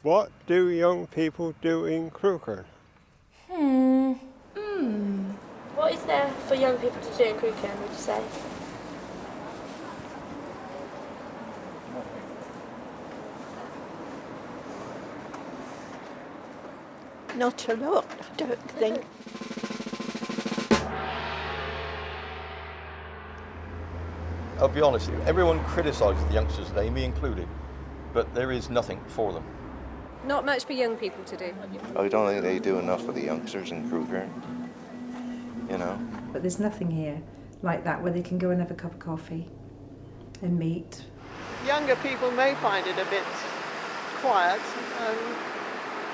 What do young people do in Crewkerne? What is there for young people to do in Crewkerne, would you say? Not a lot, I don't think. I'll be honest, everyone criticises the youngsters today, me included, but there is nothing for them. Not much for young people to do. I don't think they do enough for the youngsters in Crewkerne, you know. But there's nothing here like that where they can go and have a cup of coffee and meet. Younger people may find it a bit quiet.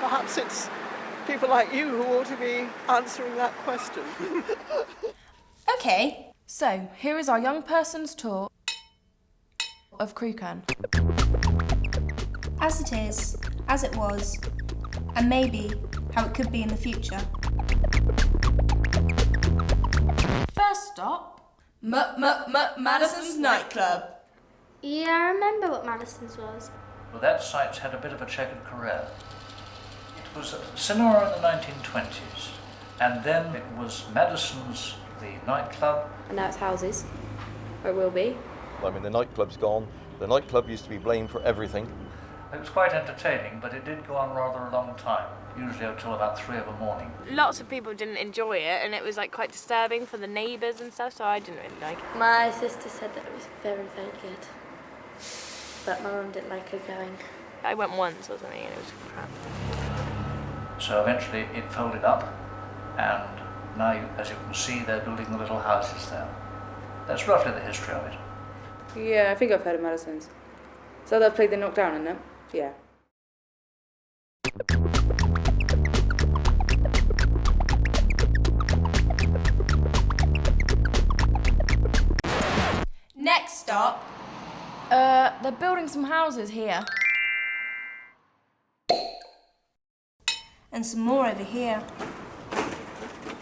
Perhaps it's people like you who ought to be answering that question. Okay, so here is our young person's tour of Crewkerne. As it is, as it was, and maybe how it could be in the future. First stop, Madison's nightclub. Yeah, I remember what Madison's was. Well, that site's had a bit of a checkered career. It was a cinema in the 1920s, and then it was Madison's, the nightclub. And now it's houses, or it will be. I mean, the nightclub's gone. The nightclub used to be blamed for everything. It was quite entertaining, but it did go on rather a long time, usually until about 3 in the morning. Lots of people didn't enjoy it, and it was like quite disturbing for the neighbours and stuff, so I didn't really like it. My sister said that it was very, very good. But my mum didn't like her going. I went once or something, and it was crap. So eventually it folded up, and now, as you can see, they're building the little houses there. That's roughly the history of it. Yeah, I think I've heard of Madison's. So they played the knockdown in them? Yeah. Next stop, they're building some houses here. And some more over here.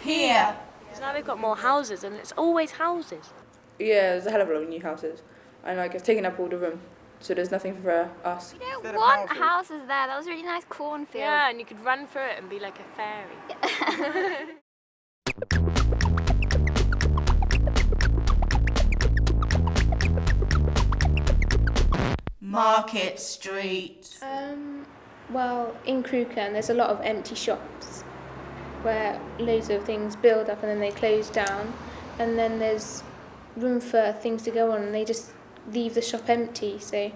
Here. Because now they've got more houses, and it's always houses. Yeah, there's a hell of a lot of new houses. And like, it's taken up all the room. So there's nothing for us. You don't want houses there. That was a really nice cornfield. Yeah, and you could run through it and be like a fairy. Market Street. Well, in Crewkerne, there's a lot of empty shops where loads of things build up and then they close down. And then there's room for things to go on, and they just leave the shop empty. So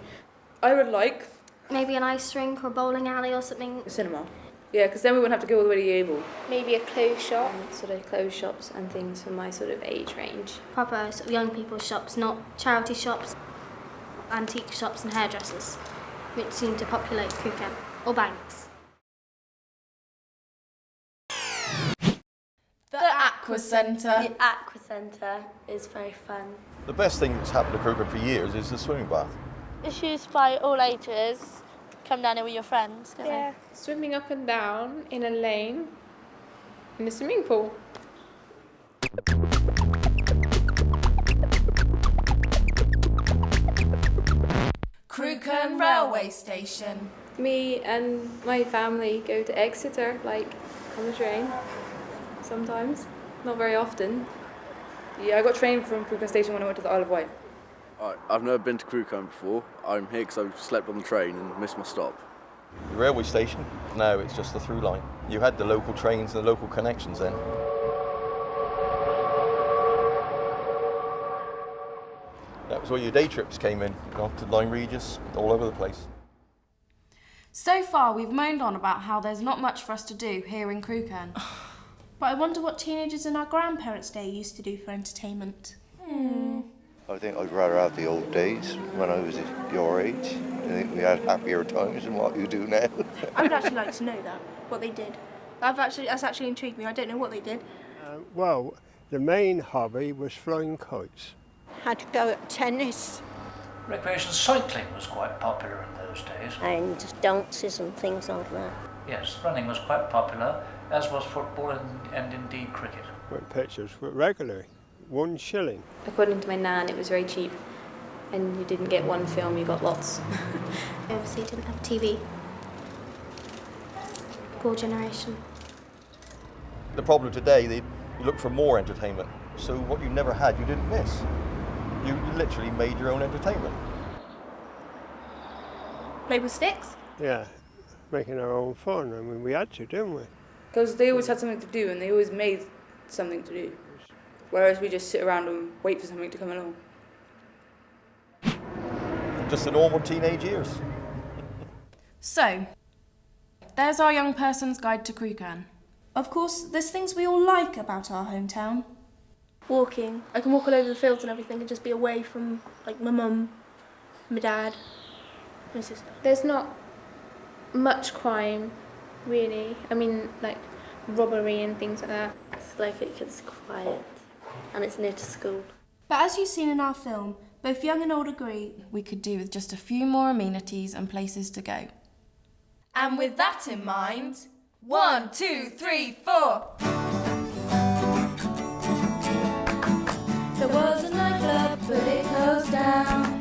I would like maybe an ice rink or a bowling alley or something. a cinema. Yeah, because then we wouldn't have to go all the way to Yeovil. Maybe a clothes shop. Sort of clothes shops and things for my sort of age range. Proper sort of young people's shops, not charity shops. Antique shops and hairdressers, which seem to populate Crewkerne, or banks. The Aqua Centre. The Aqua Centre is very fun. The best thing that's happened to Crewkerne for years is the swimming bath. It's used by all ages. Come down here with your friends, don't Yeah, swimming up and down in a lane in a swimming pool. Crewkerne Railway Station. Me and my family go to Exeter, like, on the train, sometimes. Not very often. Yeah, I got trained from Crewkerne Station when I went to the Isle of Wight. I've never been to Crewkerne before. I'm here because I slept on the train and missed my stop. The railway station, now it's just the through line. You had the local trains and the local connections then. That was where your day trips came in, to Lyme Regis, all over the place. So far, we've moaned on about how there's not much for us to do here in Crewkerne. But I wonder what teenagers in our grandparents' day used to do for entertainment. I think I'd rather have the old days when I was your age. I think we had happier times than what you do now. I would actually like to know that, what they did. That's actually intrigued me. I don't know what they did. Well, the main hobby was flying kites. Had to go at tennis. Recreation cycling was quite popular in those days. And dances and things like that. Yes, running was quite popular, as was football and indeed cricket. Went pictures regularly, 1 shilling. According to my nan, it was very cheap, and you didn't get one film, you got lots. Obviously, didn't have TV. typical generation. The problem today, you look for more entertainment. So what you never had, you didn't miss. You literally made your own entertainment. Play with sticks? Yeah, making our own fun. I mean, we had to, didn't we? Because they always had something to do and they always made something to do. Whereas we just sit around and wait for something to come along. Just the normal teenage years. So, there's our young person's guide to Crewkerne. Of course, there's things we all like about our hometown. Walking. I can walk all over the fields and everything and just be away from, like, my mum, my dad, my sister. There's not much crime, really. I mean, like robbery and things like that. It's like it's quiet and it's near to school. But as you've seen in our film, both young and old agree We could do with just a few more amenities and places to go. And with that in mind, 1, 2, 3, 4. There was a nightclub, but it closed down.